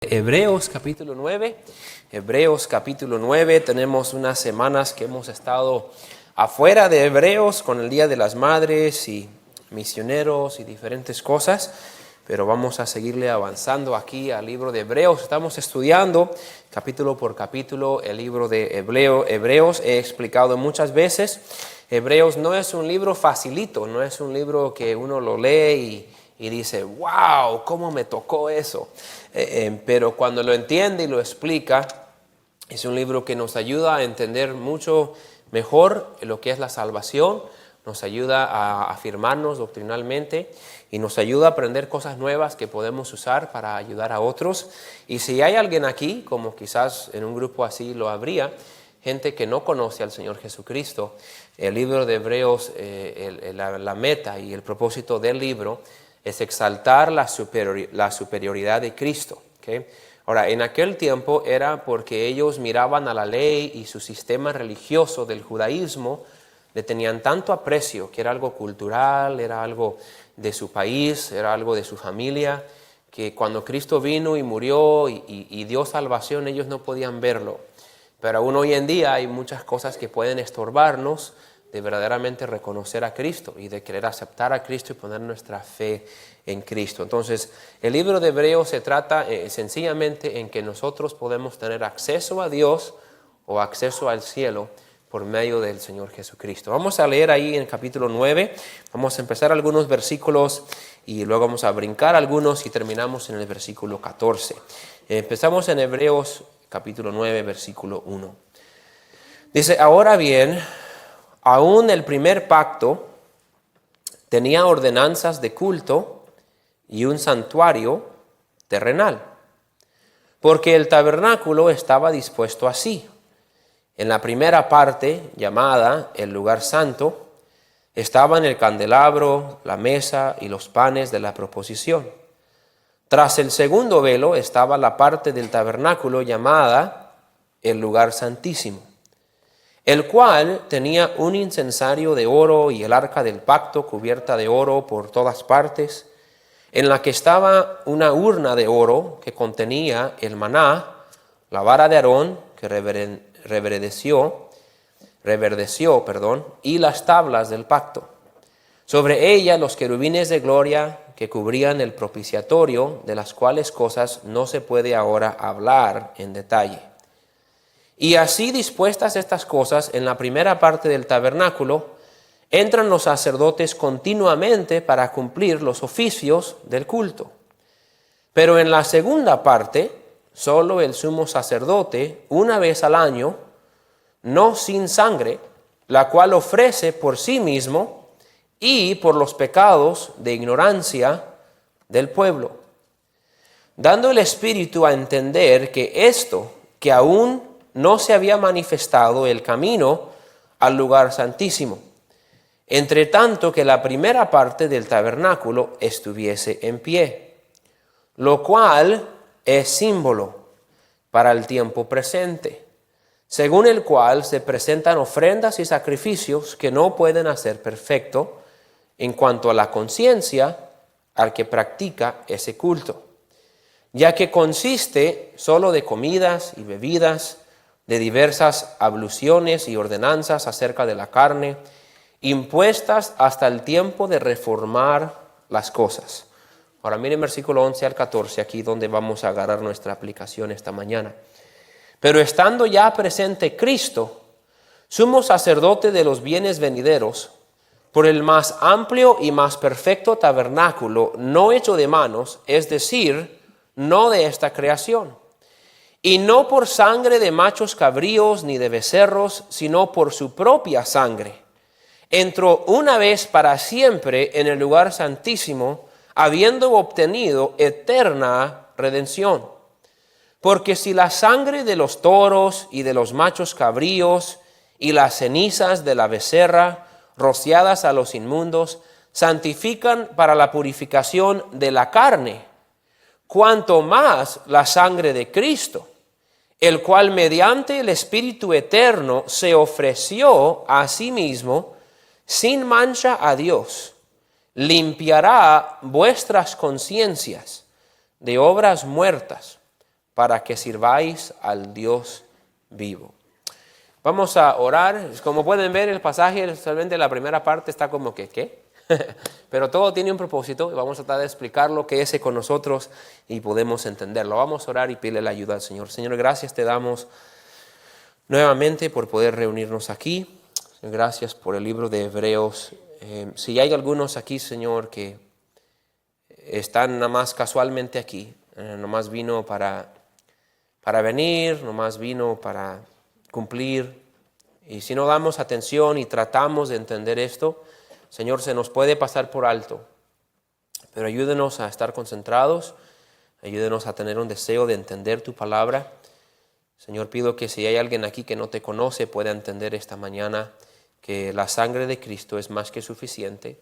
Hebreos capítulo 9. Hebreos capítulo 9. Tenemos unas semanas que hemos estado afuera de Hebreos con el Día de las Madres y misioneros y diferentes cosas, pero vamos a seguirle avanzando aquí al libro de Hebreos. Estamos estudiando capítulo por capítulo el libro de Hebreos. He explicado muchas veces, Hebreos no es un libro facilito, no es un libro que uno lo lee y dice, wow, ¿cómo me tocó eso? Pero cuando lo entiende y lo explica, es un libro que nos ayuda a entender mucho mejor lo que es la salvación, nos ayuda a afirmarnos doctrinalmente y nos ayuda a aprender cosas nuevas que podemos usar para ayudar a otros. Y si hay alguien aquí, como quizás en un grupo así lo habría, gente que no conoce al Señor Jesucristo, el libro de Hebreos, la meta y el propósito del libro es exaltar la superioridad de Cristo. ¿Okay? Ahora, en aquel tiempo era porque ellos miraban a la ley y su sistema religioso del judaísmo, le tenían tanto aprecio, que era algo cultural, era algo de su país, era algo de su familia, que cuando Cristo vino y murió y dio salvación, ellos no podían verlo. Pero aún hoy en día hay muchas cosas que pueden estorbarnos de verdaderamente reconocer a Cristo y de querer aceptar a Cristo y poner nuestra fe en Cristo. Entonces, el libro de Hebreos se trata sencillamente en que nosotros podemos tener acceso a Dios o acceso al cielo por medio del Señor Jesucristo. Vamos a leer ahí en el capítulo 9, vamos a empezar algunos versículos y luego vamos a brincar algunos y terminamos en el versículo 14. Empezamos en Hebreos capítulo 9, versículo 1. Dice, ahora bien, aún el primer pacto tenía ordenanzas de culto y un santuario terrenal, porque el tabernáculo estaba dispuesto así. En la primera parte, llamada el lugar santo, estaban el candelabro, la mesa y los panes de la proposición. Tras el segundo velo estaba la parte del tabernáculo llamada el lugar santísimo, el cual tenía un incensario de oro y el arca del pacto cubierta de oro por todas partes, en la que estaba una urna de oro que contenía el maná, la vara de Aarón que reverdeció, y las tablas del pacto. Sobre ella los querubines de gloria que cubrían el propiciatorio, de las cuales cosas no se puede ahora hablar en detalle. Y así dispuestas estas cosas en la primera parte del tabernáculo, entran los sacerdotes continuamente para cumplir los oficios del culto. Pero en la segunda parte, solo el sumo sacerdote, una vez al año, no sin sangre, la cual ofrece por sí mismo y por los pecados de ignorancia del pueblo, dando el Espíritu a entender que esto, que aún no se había manifestado el camino al lugar santísimo, entre tanto que la primera parte del tabernáculo estuviese en pie, lo cual es símbolo para el tiempo presente, según el cual se presentan ofrendas y sacrificios que no pueden hacer perfecto en cuanto a la conciencia al que practica ese culto, ya que consiste solo de comidas y bebidas, de diversas abluciones y ordenanzas acerca de la carne, impuestas hasta el tiempo de reformar las cosas. Ahora miren versículo 11 al 14, aquí donde vamos a agarrar nuestra aplicación esta mañana. Pero estando ya presente Cristo, sumo sacerdote de los bienes venideros, por el más amplio y más perfecto tabernáculo, no hecho de manos, es decir, no de esta creación, y no por sangre de machos cabríos ni de becerros, sino por su propia sangre, entró una vez para siempre en el lugar santísimo, habiendo obtenido eterna redención. Porque si la sangre de los toros y de los machos cabríos y las cenizas de la becerra, rociadas a los inmundos, santifican para la purificación de la carne, cuanto más la sangre de Cristo, el cual mediante el Espíritu eterno se ofreció a sí mismo sin mancha a Dios, limpiará vuestras conciencias de obras muertas para que sirváis al Dios vivo. Vamos a orar. Como pueden ver, el pasaje, solamente la primera parte está como que, ¿qué? Pero todo tiene un propósito y vamos a tratar de explicarlo, que es con nosotros y podemos entenderlo. Vamos a orar y pedirle la ayuda al Señor. Señor, gracias te damos nuevamente por poder reunirnos aquí. Gracias por el libro de Hebreos. Si hay algunos aquí, Señor, que están nada más casualmente aquí, nomás vino para venir, nomás vino para cumplir. Y si no damos atención y tratamos de entender esto, Señor, se nos puede pasar por alto. Pero ayúdenos a estar concentrados, ayúdenos a tener un deseo de entender tu palabra. Señor, pido que si hay alguien aquí que no te conoce, pueda entender esta mañana que la sangre de Cristo es más que suficiente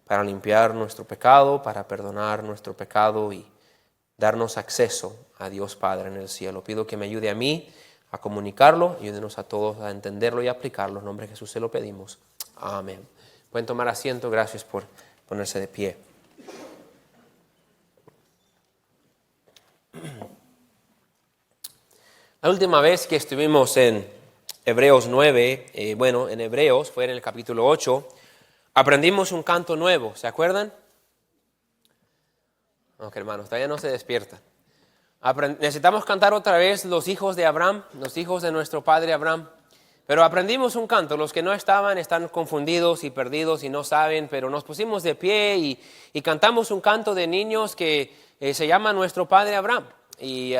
para limpiar nuestro pecado, para perdonar nuestro pecado y darnos acceso a Dios Padre en el cielo. Pido que me ayude a mí a comunicarlo, ayúdenos a todos a entenderlo y aplicarlo. En nombre de Jesús se lo pedimos. Amén. Pueden tomar asiento, gracias por ponerse de pie. La última vez que estuvimos en Hebreos 9, en Hebreos, fue en el capítulo 8, aprendimos un canto nuevo, ¿se acuerdan? Ok, hermanos, todavía no se despiertan. Necesitamos cantar otra vez los hijos de Abraham, los hijos de nuestro padre Abraham. Pero aprendimos un canto. Los que no estaban están confundidos y perdidos y no saben, pero nos pusimos de pie y cantamos un canto de niños que se llama Nuestro Padre Abraham. Y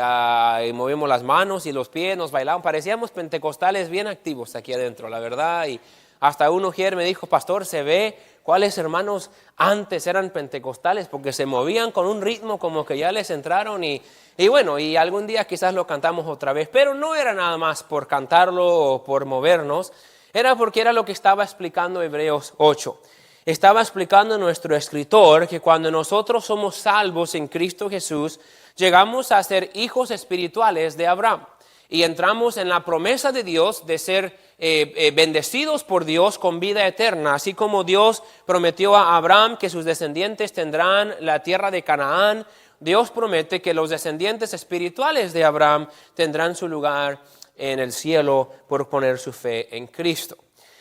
movimos las manos y los pies, nos bailaban. Parecíamos pentecostales bien activos aquí adentro, la verdad. Y hasta uno ayer me dijo, pastor, se ve cuáles hermanos antes eran pentecostales porque se movían con un ritmo como que ya les entraron y algún día quizás lo cantamos otra vez, pero no era nada más por cantarlo o por movernos, era porque era lo que estaba explicando Hebreos 8. Estaba explicando nuestro escritor que cuando nosotros somos salvos en Cristo Jesús, llegamos a ser hijos espirituales de Abraham. Y entramos en la promesa de Dios de ser bendecidos por Dios con vida eterna. Así como Dios prometió a Abraham que sus descendientes tendrán la tierra de Canaán, Dios promete que los descendientes espirituales de Abraham tendrán su lugar en el cielo por poner su fe en Cristo.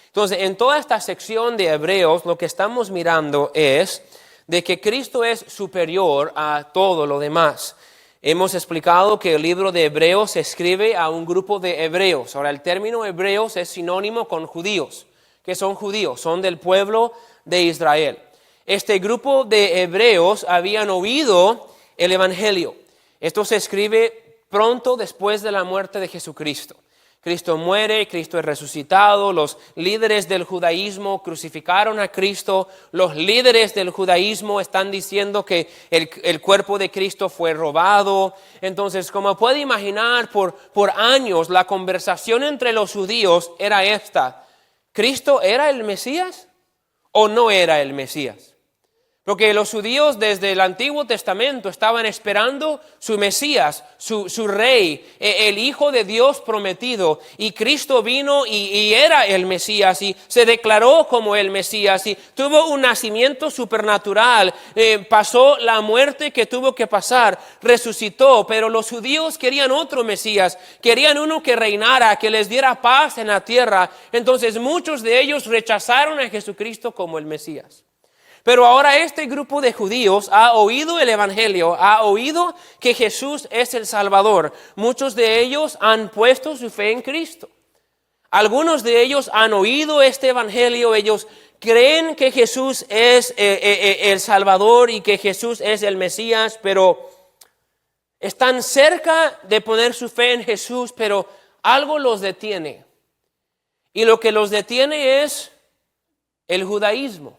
Entonces, en toda esta sección de Hebreos, lo que estamos mirando es de que Cristo es superior a todo lo demás. Hemos explicado que el libro de Hebreos se escribe a un grupo de hebreos. Ahora, el término hebreos es sinónimo con judíos. ¿Qué son judíos? Son del pueblo de Israel. Este grupo de hebreos habían oído el evangelio. Esto se escribe pronto después de la muerte de Jesucristo. Cristo muere, Cristo es resucitado, los líderes del judaísmo crucificaron a Cristo, los líderes del judaísmo están diciendo que el cuerpo de Cristo fue robado. Entonces, como puede imaginar, por años la conversación entre los judíos era esta: ¿Cristo era el Mesías o no era el Mesías? Porque los judíos desde el Antiguo Testamento estaban esperando su Mesías, su rey, el Hijo de Dios prometido. Y Cristo vino y era el Mesías y se declaró como el Mesías. Y tuvo un nacimiento supernatural, pasó la muerte que tuvo que pasar, resucitó. Pero los judíos querían otro Mesías, querían uno que reinara, que les diera paz en la tierra. Entonces muchos de ellos rechazaron a Jesucristo como el Mesías. Pero ahora este grupo de judíos ha oído el evangelio, ha oído que Jesús es el Salvador. Muchos de ellos han puesto su fe en Cristo. Algunos de ellos han oído este evangelio, ellos creen que Jesús es el Salvador y que Jesús es el Mesías, pero están cerca de poner su fe en Jesús, pero algo los detiene. Y lo que los detiene es el judaísmo.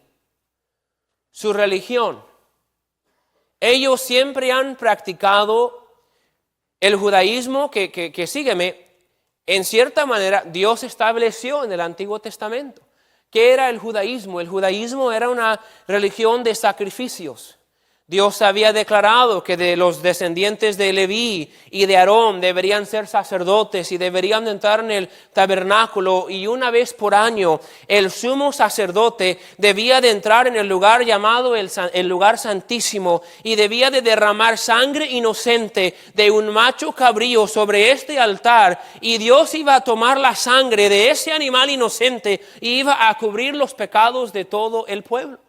Su religión. Ellos siempre han practicado el judaísmo que sígueme, en cierta manera Dios estableció en el Antiguo Testamento. ¿Qué era el judaísmo? El judaísmo era una religión de sacrificios. Dios había declarado que de los descendientes de Leví y de Aarón deberían ser sacerdotes y deberían entrar en el tabernáculo, y una vez por año el sumo sacerdote debía de entrar en el lugar llamado el lugar santísimo y debía de derramar sangre inocente de un macho cabrío sobre este altar, y Dios iba a tomar la sangre de ese animal inocente y iba a cubrir los pecados de todo el pueblo.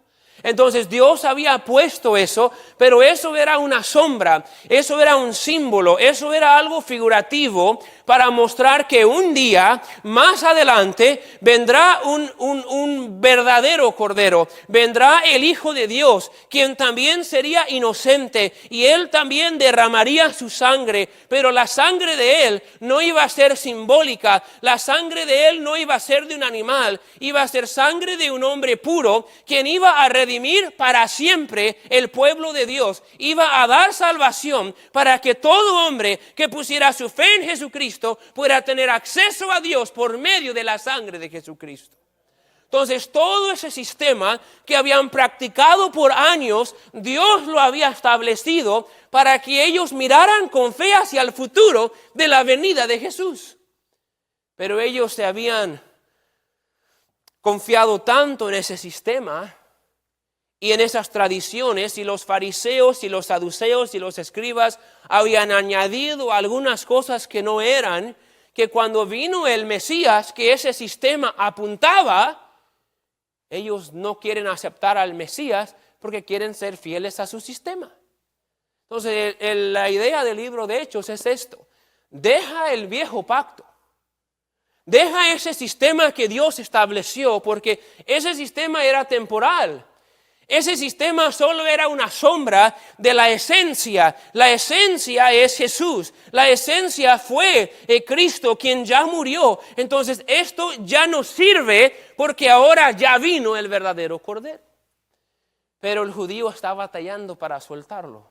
Entonces Dios había puesto eso, pero eso era una sombra, eso era un símbolo, eso era algo figurativo para mostrar que un día más adelante vendrá un verdadero cordero, vendrá el Hijo de Dios, quien también sería inocente y él también derramaría su sangre, pero la sangre de él no iba a ser simbólica, la sangre de él no iba a ser de un animal, iba a ser sangre de un hombre puro, quien iba a redimir para siempre el pueblo de Dios, iba a dar salvación para que todo hombre que pusiera su fe en Jesucristo pueda tener acceso a Dios por medio de la sangre de Jesucristo. Entonces todo ese sistema que habían practicado por años, Dios lo había establecido para que ellos miraran con fe hacia el futuro de la venida de Jesús. Pero ellos se habían confiado tanto en ese sistema y en esas tradiciones, y los fariseos y los saduceos y los escribas habían añadido algunas cosas que no eran, que cuando vino el Mesías, que ese sistema apuntaba, ellos no quieren aceptar al Mesías porque quieren ser fieles a su sistema. Entonces la idea del libro de Hechos es esto: deja el viejo pacto. Deja ese sistema que Dios estableció, porque ese sistema era temporal. Ese sistema solo era una sombra de la esencia. La esencia es Jesús. La esencia fue Cristo, quien ya murió. Entonces esto ya no sirve porque ahora ya vino el verdadero Cordero. Pero el judío está batallando para soltarlo.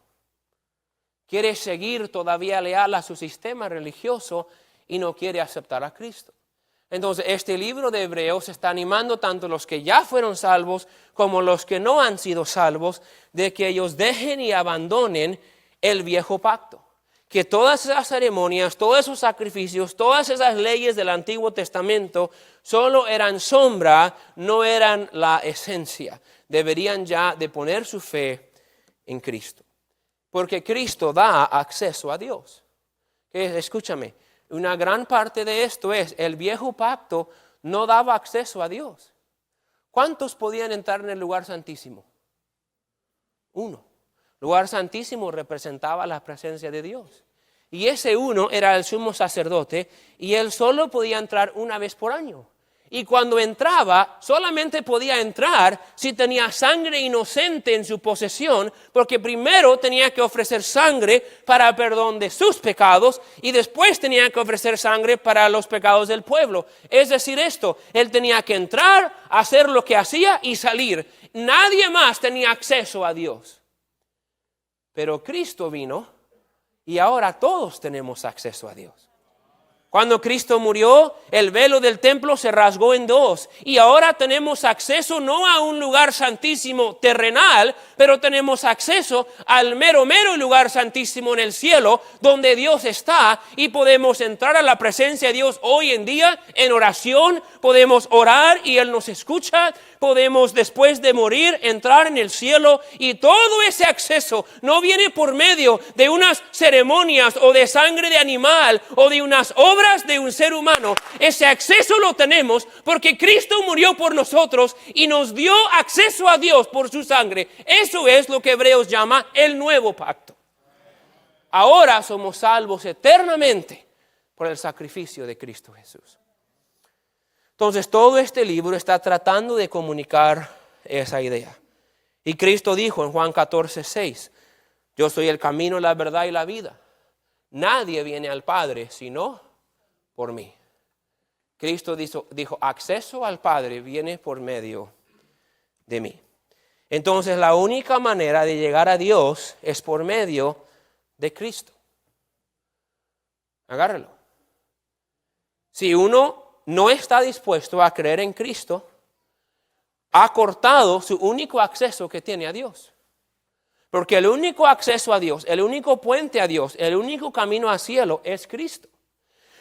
Quiere seguir todavía leal a su sistema religioso y no quiere aceptar a Cristo. Entonces, este libro de Hebreos está animando tanto a los que ya fueron salvos como los que no han sido salvos, de que ellos dejen y abandonen el viejo pacto. Que todas esas ceremonias, todos esos sacrificios, todas esas leyes del Antiguo Testamento solo eran sombra, no eran la esencia. Deberían ya de poner su fe en Cristo. Porque Cristo da acceso a Dios. Escúchame. Una gran parte de esto es, el viejo pacto no daba acceso a Dios. ¿Cuántos podían entrar en el lugar santísimo? Uno. El lugar santísimo representaba la presencia de Dios. Y ese uno era el sumo sacerdote y él solo podía entrar una vez por año. Y cuando entraba, solamente podía entrar si tenía sangre inocente en su posesión, porque primero tenía que ofrecer sangre para perdón de sus pecados y después tenía que ofrecer sangre para los pecados del pueblo. Es decir, él tenía que entrar, hacer lo que hacía y salir. Nadie más tenía acceso a Dios. Pero Cristo vino y ahora todos tenemos acceso a Dios. Cuando Cristo murió, el velo del templo se rasgó en dos y ahora tenemos acceso no a un lugar santísimo terrenal, pero tenemos acceso al mero lugar santísimo en el cielo, donde Dios está, y podemos entrar a la presencia de Dios hoy en día en oración, podemos orar y Él nos escucha, podemos después de morir entrar en el cielo, y todo ese acceso no viene por medio de unas ceremonias o de sangre de animal o de unas obras de un ser humano. Ese acceso lo tenemos porque Cristo murió por nosotros y nos dio acceso a Dios por su sangre. Eso es lo que Hebreos llama el nuevo pacto. Ahora somos salvos eternamente por el sacrificio de Cristo Jesús. Entonces todo este libro está tratando de comunicar esa idea. Y Cristo dijo en Juan 14:6, yo soy el camino, la verdad y la vida. Nadie viene al Padre sino por mí. Cristo dijo, acceso al Padre viene por medio de mí. Entonces la única manera de llegar a Dios es por medio de Cristo. Agárralo. Si uno no está dispuesto a creer en Cristo, ha cortado su único acceso que tiene a Dios. Porque el único acceso a Dios, el único puente a Dios, el único camino al cielo es Cristo.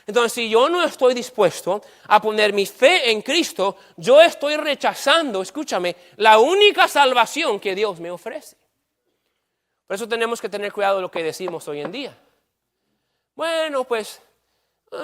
Entonces, si yo no estoy dispuesto a poner mi fe en Cristo, yo estoy rechazando, escúchame, la única salvación que Dios me ofrece. Por eso tenemos que tener cuidado de lo que decimos hoy en día. Bueno, pues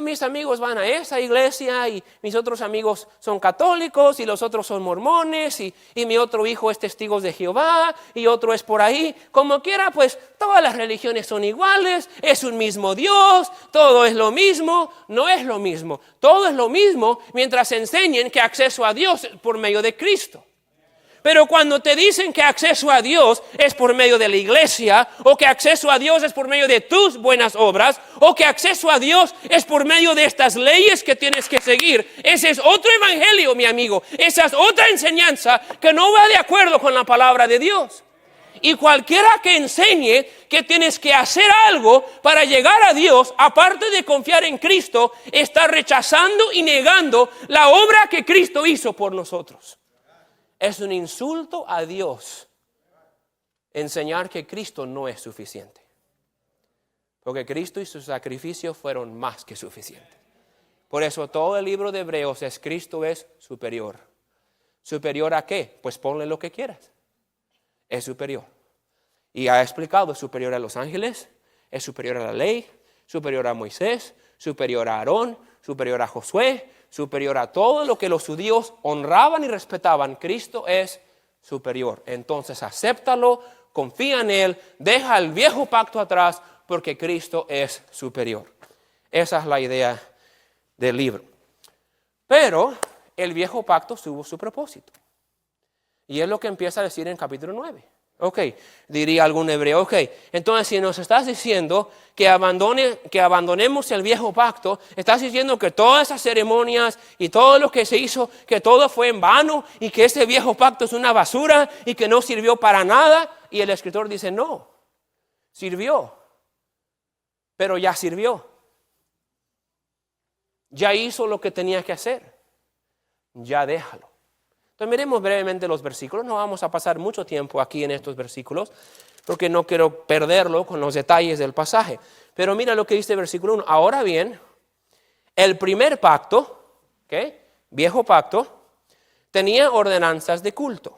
mis amigos van a esa iglesia y mis otros amigos son católicos y los otros son mormones y mi otro hijo es testigo de Jehová y otro es por ahí. Como quiera, pues todas las religiones son iguales, es un mismo Dios, todo es lo mismo. No es lo mismo, todo es lo mismo mientras enseñen que acceso a Dios es por medio de Cristo. Pero cuando te dicen que acceso a Dios es por medio de la iglesia, o que acceso a Dios es por medio de tus buenas obras, o que acceso a Dios es por medio de estas leyes que tienes que seguir, ese es otro evangelio, mi amigo. Esa es otra enseñanza que no va de acuerdo con la palabra de Dios. Y cualquiera que enseñe que tienes que hacer algo para llegar a Dios, aparte de confiar en Cristo, está rechazando y negando la obra que Cristo hizo por nosotros. Es un insulto a Dios enseñar que Cristo no es suficiente. Porque Cristo y su sacrificio fueron más que suficientes. Por eso todo el libro de Hebreos es Cristo es superior. ¿Superior a qué? Pues ponle lo que quieras. Es superior. Y ha explicado, es superior a los ángeles, es superior a la ley, superior a Moisés, superior a Aarón, superior a Josué, superior a todo lo que los judíos honraban y respetaban. Cristo es superior. Entonces acéptalo, confía en Él, deja el viejo pacto atrás porque Cristo es superior. Esa es la idea del libro. Pero el viejo pacto tuvo su propósito. Y es lo que empieza a decir en capítulo 9. Ok, diría algún hebreo, ok, entonces si nos estás diciendo que abandonemos el viejo pacto, estás diciendo que todas esas ceremonias y todo lo que se hizo, que todo fue en vano y que ese viejo pacto es una basura y que no sirvió para nada. Y el escritor dice, no, sirvió, pero ya sirvió. Ya hizo lo que tenía que hacer, ya déjalo. Entonces miremos brevemente los versículos, no vamos a pasar mucho tiempo aquí en estos versículos, porque no quiero perderlo con los detalles del pasaje. Pero mira lo que dice el versículo 1. Ahora bien, el primer pacto, viejo pacto, tenía ordenanzas de culto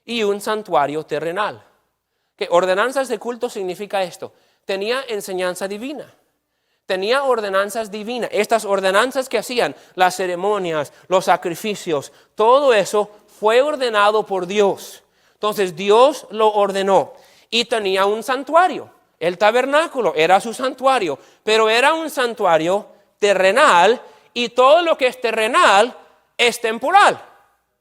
y un santuario terrenal. Ordenanzas de culto significa esto, tenía enseñanza divina. Tenía ordenanzas divinas. Estas ordenanzas que hacían, las ceremonias, los sacrificios, todo eso fue ordenado por Dios. Entonces Dios lo ordenó y tenía un santuario. El tabernáculo era su santuario, pero era un santuario terrenal y todo lo que es terrenal es temporal.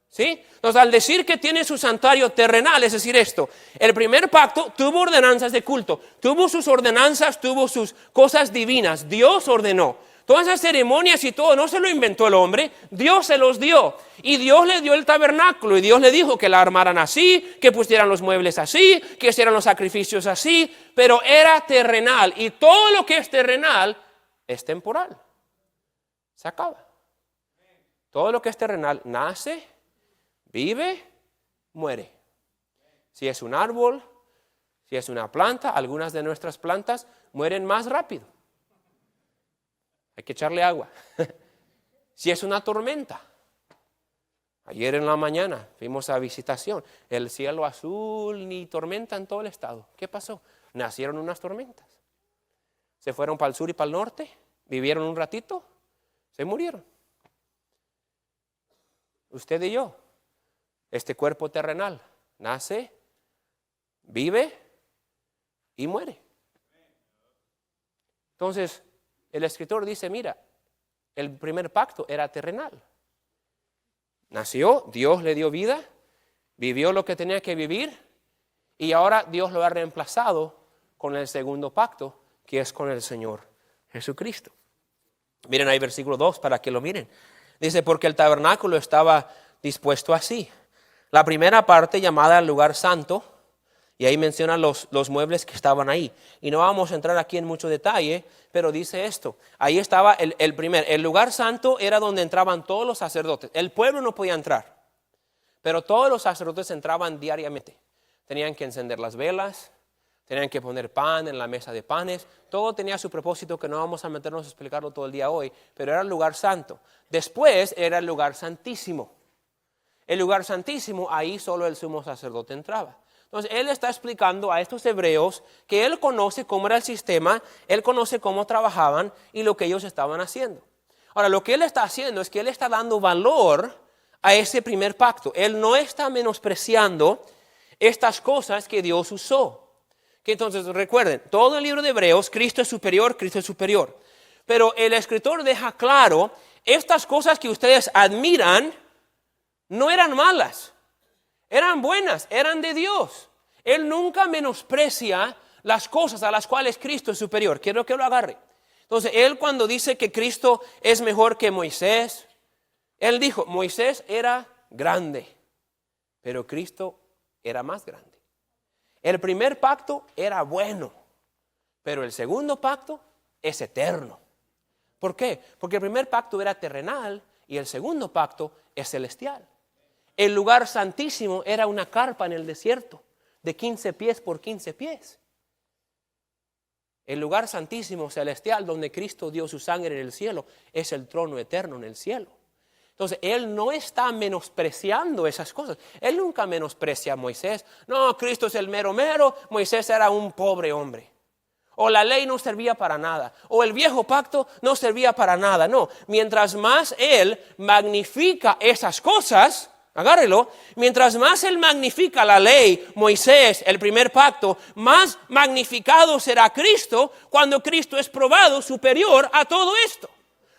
¿Sí? Entonces, al decir que tiene su santuario terrenal, es decir esto, el primer pacto tuvo ordenanzas de culto, tuvo sus ordenanzas, tuvo sus cosas divinas, Dios ordenó. Todas esas ceremonias y todo, no se lo inventó el hombre, Dios se los dio. Y Dios le dio el tabernáculo y Dios le dijo que la armaran así, que pusieran los muebles así, que hicieran los sacrificios así, pero era terrenal y todo lo que es terrenal es temporal. Se acaba. Todo lo que es terrenal nace, vive, muere. Si es un árbol, si es una planta, algunas de nuestras plantas mueren más rápido. Hay que echarle agua. Si es una tormenta. Ayer en la mañana fuimos a visitación. El cielo azul, ni tormenta en todo el estado. ¿Qué pasó? Nacieron unas tormentas. Se fueron para el sur y para el norte. Vivieron un ratito. Se murieron. Usted y yo. Este cuerpo terrenal nace, vive y muere. Entonces, el escritor dice, mira, el primer pacto era terrenal. Nació, Dios le dio vida, vivió lo que tenía que vivir y ahora Dios lo ha reemplazado con el segundo pacto, que es con el Señor Jesucristo. Miren ahí versículo 2 para que lo miren. Dice, porque el tabernáculo estaba dispuesto así. La primera parte llamada el lugar santo, y ahí menciona los muebles que estaban ahí. Y no vamos a entrar aquí en mucho detalle, pero dice esto. Ahí estaba el lugar santo era donde entraban todos los sacerdotes. El pueblo no podía entrar, pero todos los sacerdotes entraban diariamente. tenían que encender las velas, tenían que poner pan en la mesa de panes. Todo tenía su propósito que no vamos a meternos a explicarlo todo el día hoy, pero era el lugar santo. Después era el lugar santísimo. El lugar santísimo, ahí solo el sumo sacerdote entraba. Entonces, él está explicando a estos hebreos que él conoce cómo era el sistema, él conoce cómo trabajaban y lo que ellos estaban haciendo. Ahora, lo que él está haciendo es que él está dando valor a ese primer pacto. Él no está menospreciando estas cosas que Dios usó. Que entonces, recuerden, todo el libro de Hebreos, Cristo es superior, Cristo es superior. Pero el escritor deja claro, estas cosas que ustedes admiran no eran malas. Eran buenas, eran de Dios. Él nunca menosprecia las cosas a las cuales Cristo es superior. Quiero que lo agarre. Entonces, él cuando dice que Cristo es mejor que Moisés, él dijo, Moisés era grande, pero Cristo era más grande. El primer pacto era bueno, pero el segundo pacto es eterno. ¿Por qué? Porque el primer pacto era terrenal y el segundo pacto es celestial. El lugar santísimo era una carpa en el desierto de 15 pies por 15 pies. El lugar santísimo celestial donde Cristo dio su sangre en el cielo es el trono eterno en el cielo. Entonces, él no está menospreciando esas cosas. Él nunca menosprecia a Moisés. No, Cristo es el mero mero, Moisés era un pobre hombre. O la ley no servía para nada. O el viejo pacto no servía para nada. No, mientras más él magnifica esas cosas, agárrelo, mientras más él magnifica la ley, Moisés, el primer pacto, más magnificado será Cristo cuando Cristo es probado superior a todo esto.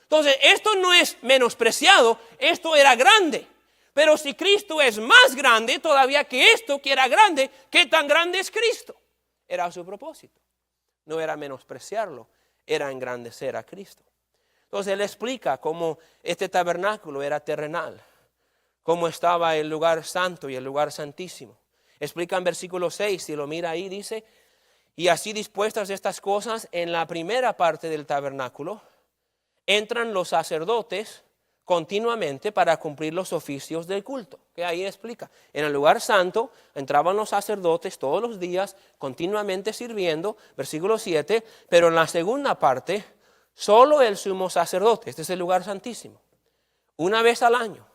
Entonces, esto no es menospreciado, esto era grande. Pero si Cristo es más grande todavía que esto que era grande, ¿qué tan grande es Cristo? Era su propósito. No era menospreciarlo, era engrandecer a Cristo. Entonces, él explica cómo este tabernáculo era terrenal, cómo estaba el lugar santo y el lugar santísimo. Explica en versículo 6, si lo mira ahí, dice, y así dispuestas estas cosas en la primera parte del tabernáculo, entran los sacerdotes continuamente para cumplir los oficios del culto. Que ahí explica. En el lugar santo entraban los sacerdotes todos los días, continuamente sirviendo, versículo 7, pero en la segunda parte, solo el sumo sacerdote, este es el lugar santísimo, una vez al año,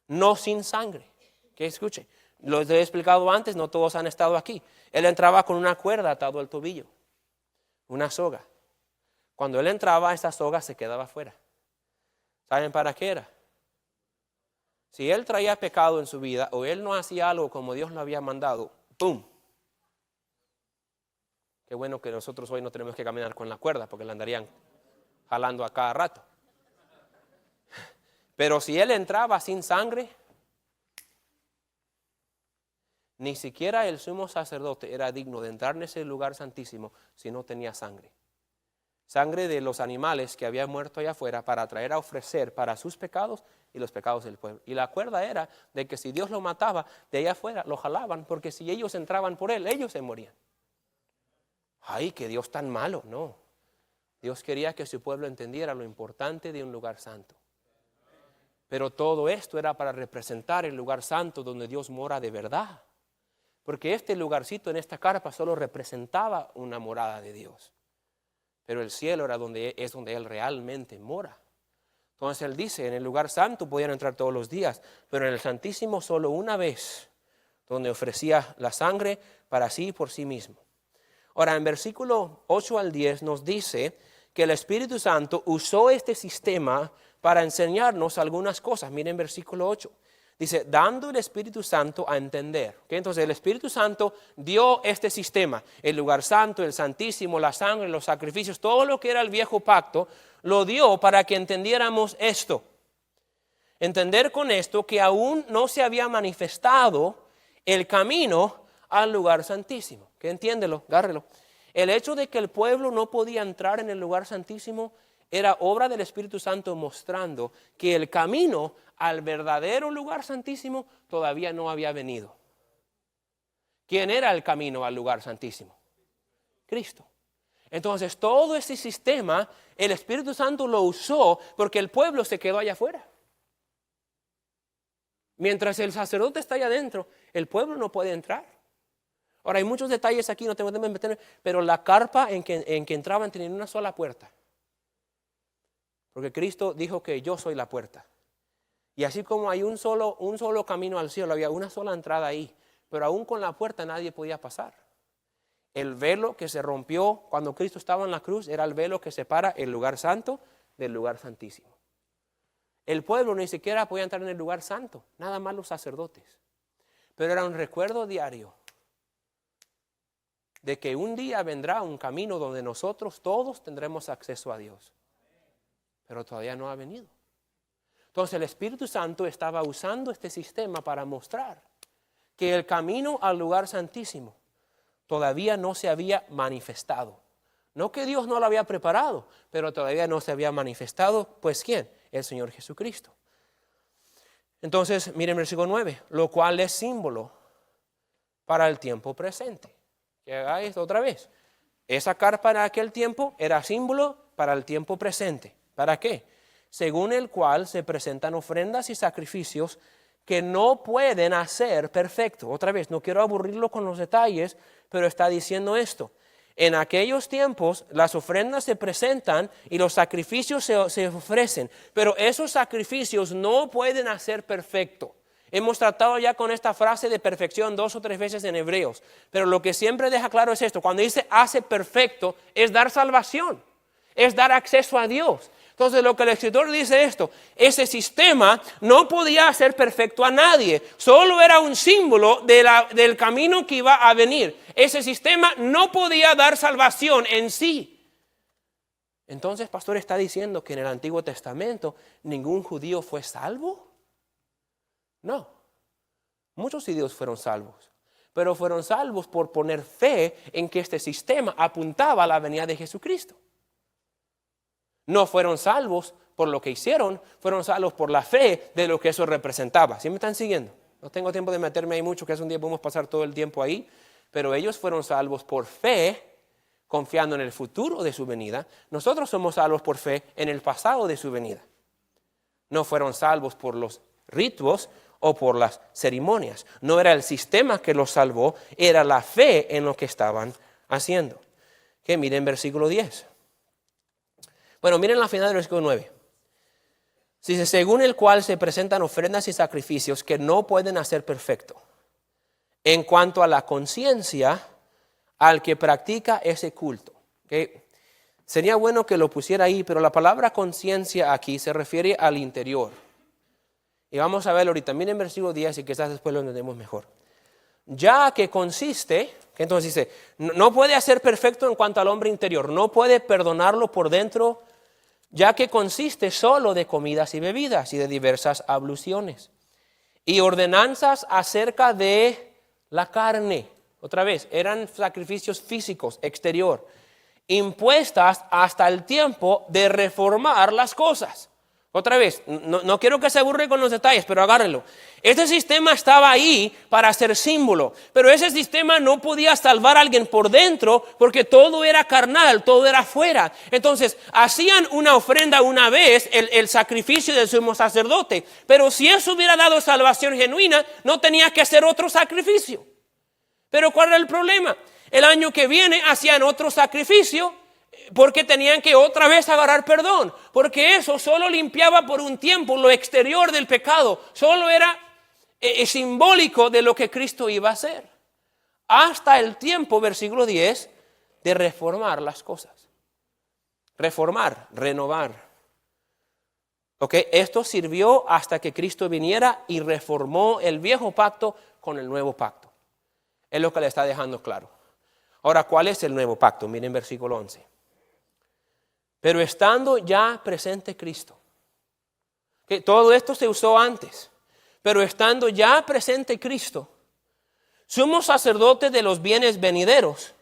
no sin sangre. Que escuche, lo he explicado antes, no todos han estado aquí. Él entraba con una cuerda atado al tobillo, una soga. Cuando él entraba, esa soga se quedaba afuera. ¿Saben para qué era? Si él traía pecado en su vida o él no hacía algo como Dios lo había mandado, ¡pum! Qué bueno que nosotros hoy no tenemos que caminar con la cuerda porque la andarían jalando a cada rato. Pero si él entraba sin sangre, ni siquiera el sumo sacerdote era digno de entrar en ese lugar santísimo si no tenía sangre. Sangre de los animales que habían muerto allá afuera para traer a ofrecer para sus pecados y los pecados del pueblo. Y la cuerda era de que si Dios lo mataba, de allá afuera lo jalaban, porque si ellos entraban por él, ellos se morían. ¡Ay, qué Dios tan malo! No. Dios quería que su pueblo entendiera lo importante de un lugar santo. Pero todo esto era para representar el lugar santo donde Dios mora de verdad. Porque este lugarcito en esta carpa solo representaba una morada de Dios. Pero el cielo era donde Él realmente mora. Entonces Él dice, en el lugar santo podían entrar todos los días, pero en el Santísimo solo una vez, donde ofrecía la sangre para sí y por sí mismo. Ahora, en versículo 8 al 10 nos dice que el Espíritu Santo usó este sistema para enseñarnos algunas cosas. Miren versículo 8. Dice, dando el Espíritu Santo a entender. ¿Okay? Entonces el Espíritu Santo dio este sistema, el lugar santo, el santísimo, la sangre, los sacrificios, todo lo que era el viejo pacto, lo dio para que entendiéramos esto. Entender con esto que aún no se había manifestado el camino al lugar santísimo. ¿Okay? Entiéndelo, agárrelo. El hecho de que el pueblo no podía entrar en el lugar santísimo era obra del Espíritu Santo mostrando que el camino al verdadero lugar santísimo todavía no había venido. ¿Quién era el camino al lugar santísimo? Cristo. Entonces todo ese sistema el Espíritu Santo lo usó porque el pueblo se quedó allá afuera. Mientras el sacerdote está allá adentro, el pueblo no puede entrar. Ahora, hay muchos detalles aquí, no tengo que meterme, pero la carpa en que entraban tenía una sola puerta. Porque Cristo dijo que yo soy la puerta. Y así como hay un solo camino al cielo, había una sola entrada ahí. Pero aún con la puerta nadie podía pasar. El velo que se rompió cuando Cristo estaba en la cruz era el velo que separa el lugar santo del lugar santísimo. El pueblo ni siquiera podía entrar en el lugar santo, nada más los sacerdotes. Pero era un recuerdo diario de que un día vendrá un camino donde nosotros todos tendremos acceso a Dios. Pero todavía no ha venido. Entonces el Espíritu Santo estaba usando este sistema para mostrar que el camino al lugar santísimo todavía no se había manifestado. No que Dios no lo había preparado, pero todavía no se había manifestado. Pues ¿quién? El Señor Jesucristo. Entonces, miren el versículo 9, lo cual es símbolo para el tiempo presente. Que haga esto otra vez. Esa carpa en aquel tiempo era símbolo para el tiempo presente. ¿Para qué? Según el cual se presentan ofrendas y sacrificios que no pueden hacer perfecto. Otra vez, no quiero aburrirlo con los detalles, pero está diciendo esto. En aquellos tiempos las ofrendas se presentan y los sacrificios se ofrecen, pero esos sacrificios no pueden hacer perfecto. Hemos tratado ya con esta frase de perfección 2 o 3 veces en Hebreos, pero lo que siempre deja claro es esto. Cuando dice hace perfecto, es dar salvación, es dar acceso a Dios. Entonces lo que el escritor dice es esto, ese sistema no podía hacer perfecto a nadie, solo era un símbolo del camino que iba a venir. Ese sistema no podía dar salvación en sí. Entonces, pastor, está diciendo que en el Antiguo Testamento ningún judío fue salvo. No, muchos judíos fueron salvos, pero fueron salvos por poner fe en que este sistema apuntaba a la venida de Jesucristo. No fueron salvos por lo que hicieron, fueron salvos por la fe de lo que eso representaba. ¿Sí me están siguiendo? No tengo tiempo de meterme ahí mucho, que es un día podemos pasar todo el tiempo ahí, pero ellos fueron salvos por fe, confiando en el futuro de su venida. Nosotros somos salvos por fe en el pasado de su venida. No fueron salvos por los ritos o por las ceremonias. No era el sistema que los salvó, era la fe en lo que estaban haciendo. Que miren versículo 10. Bueno, miren la final del versículo 9. Dice, según el cual se presentan ofrendas y sacrificios que no pueden hacer perfecto. En cuanto a la conciencia al que practica ese culto. ¿Okay? Sería bueno que lo pusiera ahí, pero la palabra conciencia aquí se refiere al interior. Y vamos a verlo ahorita. Miren versículo 10 y quizás después lo entendemos mejor. Ya que consiste, que entonces dice, no puede hacer perfecto en cuanto al hombre interior, no puede perdonarlo por dentro, ya que consiste solo de comidas y bebidas y de diversas abluciones. Y ordenanzas acerca de la carne, otra vez, eran sacrificios físicos, exterior, impuestas hasta el tiempo de reformar las cosas. Otra vez, no quiero que se aburre con los detalles, pero agárrenlo. Este sistema estaba ahí para ser símbolo, pero ese sistema no podía salvar a alguien por dentro porque todo era carnal, todo era afuera. Entonces, hacían una ofrenda una vez, el sacrificio del sumo sacerdote, pero si eso hubiera dado salvación genuina, no tenía que hacer otro sacrificio. Pero ¿cuál era el problema? El año que viene hacían otro sacrificio, porque tenían que otra vez agarrar perdón, porque eso solo limpiaba por un tiempo lo exterior del pecado, solo era simbólico de lo que Cristo iba a hacer, hasta el tiempo, versículo 10, de reformar las cosas. Reformar, renovar. Okay, esto sirvió hasta que Cristo viniera y reformó el viejo pacto con el nuevo pacto. Es lo que le está dejando claro. Ahora, ¿cuál es el nuevo pacto? Miren versículo 11. Pero estando ya presente Cristo, que todo esto se usó antes, pero estando ya presente Cristo, somos sacerdotes de los bienes venideros,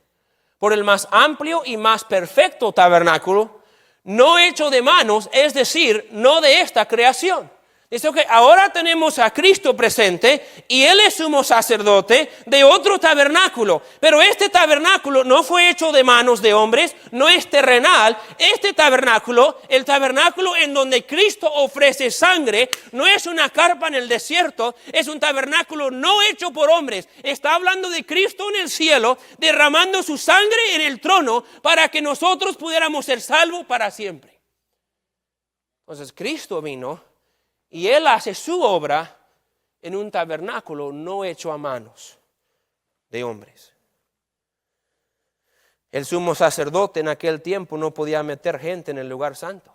por el más amplio y más perfecto tabernáculo, no hecho de manos, es decir, no de esta creación. Dice que ahora tenemos a Cristo presente y Él es sumo sacerdote de otro tabernáculo. Pero este tabernáculo no fue hecho de manos de hombres, no es terrenal. Este tabernáculo, el tabernáculo en donde Cristo ofrece sangre, no es una carpa en el desierto, es un tabernáculo no hecho por hombres. Está hablando de Cristo en el cielo, derramando su sangre en el trono para que nosotros pudiéramos ser salvos para siempre. Entonces Cristo vino y Él hace su obra en un tabernáculo no hecho a manos de hombres. El sumo sacerdote en aquel tiempo no podía meter gente en el lugar santo.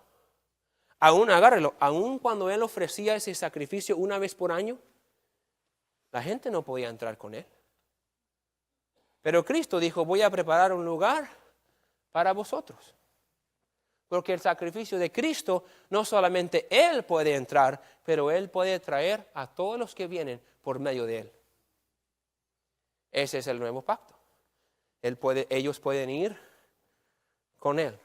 Aún cuando Él ofrecía ese sacrificio una vez por año, la gente no podía entrar con Él. Pero Cristo dijo, voy a preparar un lugar para vosotros. Porque el sacrificio de Cristo, no solamente Él puede entrar, pero Él puede traer a todos los que vienen por medio de Él. Ese es el nuevo pacto. Ellos pueden ir con Él.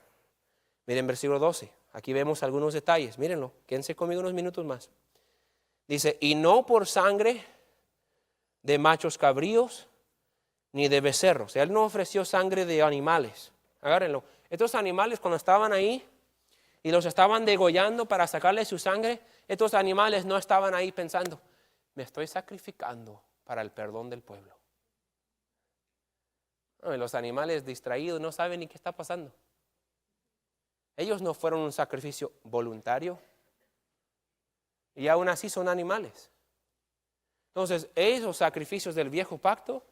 Miren versículo 12. Aquí vemos algunos detalles. Mírenlo. Quédense conmigo unos minutos más. Dice, y no por sangre de machos cabríos ni de becerros. Él no ofreció sangre de animales. Agárrenlo. Estos animales cuando estaban ahí y los estaban degollando para sacarle su sangre, estos animales no estaban ahí pensando, me estoy sacrificando para el perdón del pueblo. No, los animales distraídos no saben ni qué está pasando. Ellos no fueron un sacrificio voluntario y aún así son animales. Entonces, esos sacrificios del viejo pacto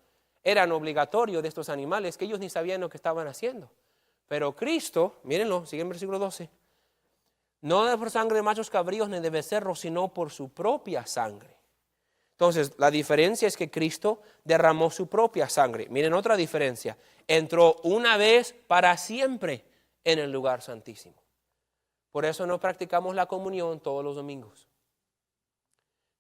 eran obligatorios de estos animales que ellos ni sabían lo que estaban haciendo. Pero Cristo, mírenlo, sigue en versículo 12, no por sangre de machos cabríos ni de becerros, sino por su propia sangre. Entonces, la diferencia es que Cristo derramó su propia sangre. Miren otra diferencia. Entró una vez para siempre en el lugar santísimo. Por eso no practicamos la comunión todos los domingos.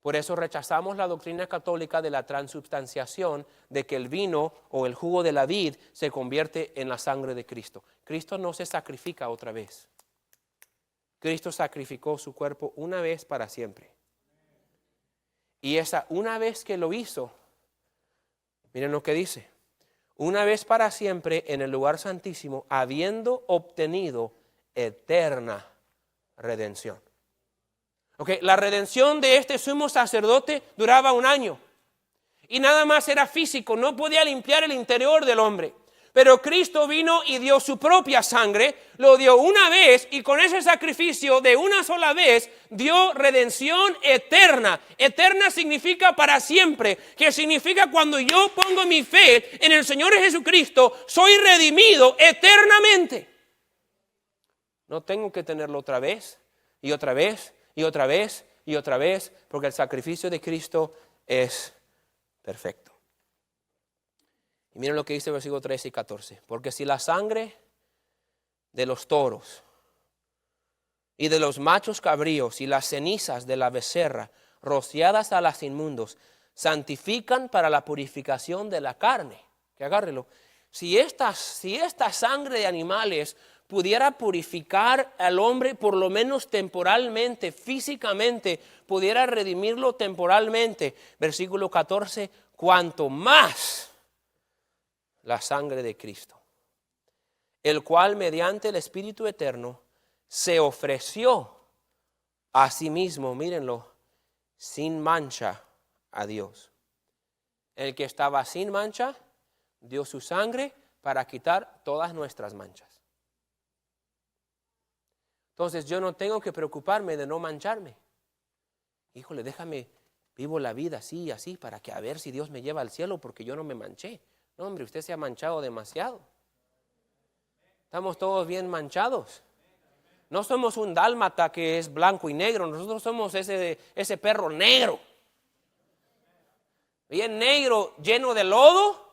Por eso rechazamos la doctrina católica de la transubstanciación, de que el vino o el jugo de la vid se convierte en la sangre de Cristo. Cristo no se sacrifica otra vez. Cristo sacrificó su cuerpo una vez para siempre. Y esa una vez que lo hizo, miren lo que dice, una vez para siempre en el lugar santísimo, habiendo obtenido eterna redención. Okay, la redención de este sumo sacerdote duraba 1 año y nada más era físico, no podía limpiar el interior del hombre. Pero Cristo vino y dio su propia sangre, lo dio una vez y con ese sacrificio de una sola vez dio redención eterna. Eterna significa para siempre, que significa cuando yo pongo mi fe en el Señor Jesucristo, soy redimido eternamente. No tengo que tenerlo otra vez y otra vez y otra vez y otra vez, porque el sacrificio de Cristo es perfecto. Y miren lo que dice el versículo 13 y 14. Porque si la sangre de los toros y de los machos cabríos y las cenizas de la becerra rociadas a los inmundos santifican para la purificación de la carne, que agárrelo, si esta sangre de animales pudiera purificar al hombre por lo menos temporalmente, físicamente, pudiera redimirlo temporalmente. Versículo 14, cuanto más la sangre de Cristo, el cual mediante el Espíritu Eterno se ofreció a sí mismo, mírenlo, sin mancha a Dios. El que estaba sin mancha dio su sangre para quitar todas nuestras manchas. Entonces yo no tengo que preocuparme de no mancharme. Híjole, déjame, vivo la vida así, así, para que a ver si Dios me lleva al cielo porque yo no me manché. No, hombre, usted se ha manchado demasiado. Estamos todos bien manchados. No somos un dálmata que es blanco y negro. Nosotros somos ese perro negro. Bien negro, lleno de lodo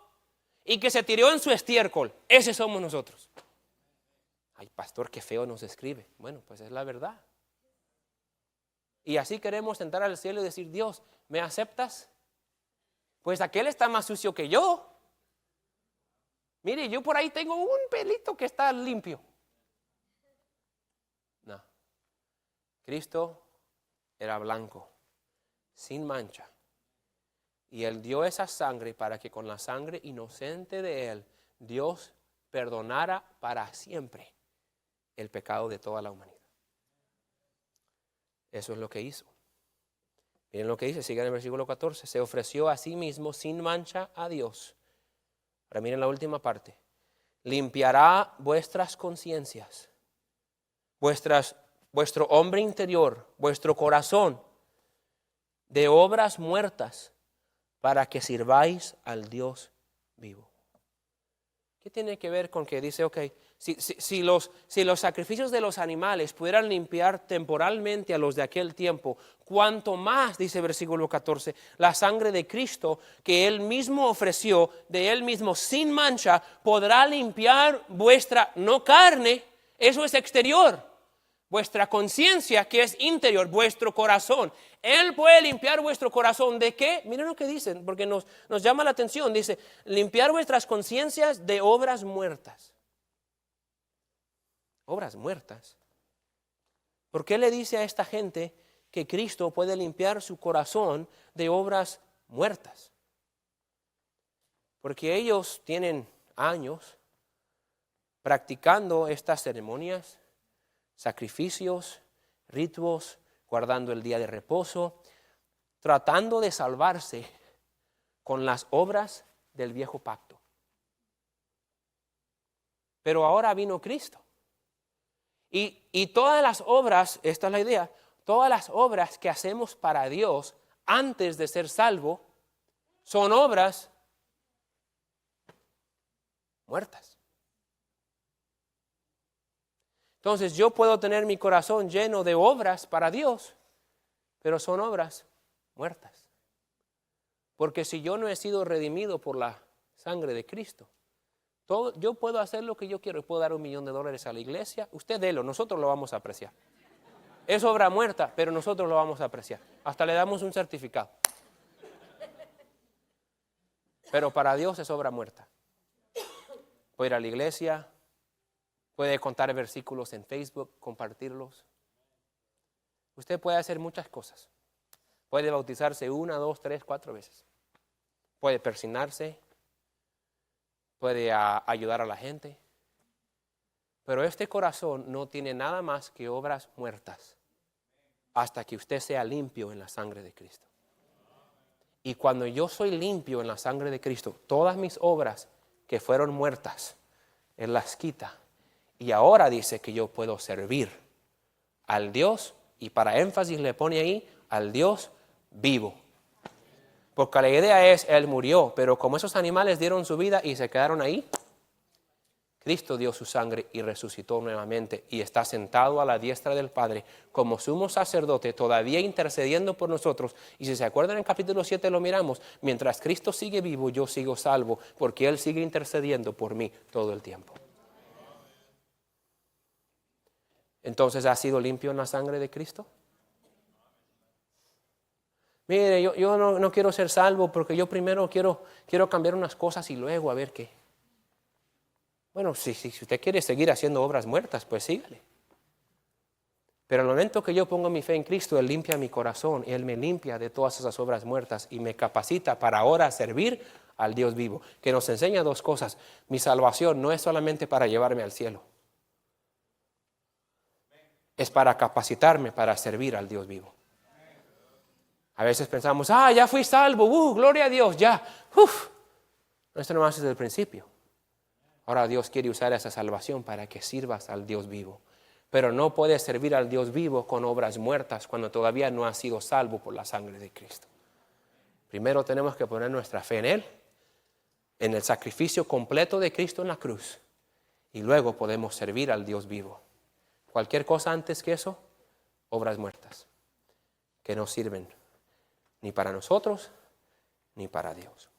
y que se tiró en su estiércol. Ese somos nosotros. Ay, pastor, qué feo nos escribe. Bueno, pues es la verdad. Y así queremos entrar al cielo y decir, Dios, ¿me aceptas? Pues aquel está más sucio que yo. Mire, yo por ahí tengo un pelito que está limpio. No. Cristo era blanco, sin mancha. Y Él dio esa sangre para que con la sangre inocente de Él, Dios perdonara para siempre el pecado de toda la humanidad. Eso es lo que hizo. Miren lo que dice, sigan en el versículo 14. Se ofreció a sí mismo sin mancha a Dios. Ahora miren la última parte. Limpiará vuestras conciencias, vuestro hombre interior, vuestro corazón, de obras muertas, para que sirváis al Dios vivo. ¿Qué tiene que ver con que dice, ok, si los sacrificios de los animales pudieran limpiar temporalmente a los de aquel tiempo, cuanto más, dice versículo 14, la sangre de Cristo que Él mismo ofreció, de Él mismo sin mancha, podrá limpiar vuestra, no carne, eso es exterior, vuestra conciencia que es interior, vuestro corazón. Él puede limpiar vuestro corazón. ¿De qué? Miren lo que dicen, porque nos llama la atención. Dice, limpiar vuestras conciencias de obras muertas. Obras muertas. ¿Por qué le dice a esta gente que Cristo puede limpiar su corazón de obras muertas? Porque ellos tienen años practicando estas ceremonias, sacrificios, ritos, guardando el día de reposo, tratando de salvarse con las obras del viejo pacto. Pero ahora vino Cristo. Y todas las obras, esta es la idea, todas las obras que hacemos para Dios antes de ser salvo son obras muertas. Entonces yo puedo tener mi corazón lleno de obras para Dios, pero son obras muertas. Porque si yo no he sido redimido por la sangre de Cristo, yo puedo hacer lo que yo quiero. Puedo dar $1,000,000 a la iglesia. Usted délo, nosotros lo vamos a apreciar. Es obra muerta, pero nosotros lo vamos a apreciar. Hasta le damos un certificado. Pero para Dios es obra muerta. Puede ir a la iglesia, puede contar versículos en Facebook, compartirlos. Usted puede hacer muchas cosas. Puede bautizarse 1, 2, 3, 4 veces. Puede persignarse. Puede ayudar a la gente. Pero este corazón no tiene nada más que obras muertas hasta que usted sea limpio en la sangre de Cristo. Y cuando yo soy limpio en la sangre de Cristo, todas mis obras que fueron muertas, Él las quita. Y ahora dice que yo puedo servir al Dios, y para énfasis le pone ahí, al Dios vivo. Porque la idea es, Él murió, pero como esos animales dieron su vida y se quedaron ahí, Cristo dio su sangre y resucitó nuevamente y está sentado a la diestra del Padre como sumo sacerdote, todavía intercediendo por nosotros. Y si se acuerdan, en capítulo 7 lo miramos, mientras Cristo sigue vivo, yo sigo salvo, porque Él sigue intercediendo por mí todo el tiempo. Entonces, ¿ha sido limpio en la sangre de Cristo? Mire, yo no quiero ser salvo porque yo primero quiero cambiar unas cosas y luego a ver qué. Bueno, si usted quiere seguir haciendo obras muertas, pues sígale. Pero al momento que yo pongo mi fe en Cristo, Él limpia mi corazón, Él me limpia de todas esas obras muertas y me capacita para ahora servir al Dios vivo, que nos enseña dos cosas. Mi salvación no es solamente para llevarme al cielo, es para capacitarme para servir al Dios vivo. A veces pensamos, ya fui salvo, gloria a Dios, ya. Esto nomás es el principio. Ahora Dios quiere usar esa salvación para que sirvas al Dios vivo. Pero no puedes servir al Dios vivo con obras muertas cuando todavía no has sido salvo por la sangre de Cristo. Primero tenemos que poner nuestra fe en Él, en el sacrificio completo de Cristo en la cruz. Y luego podemos servir al Dios vivo. Cualquier cosa antes que eso, obras muertas, que no sirven ni para nosotros ni para Dios.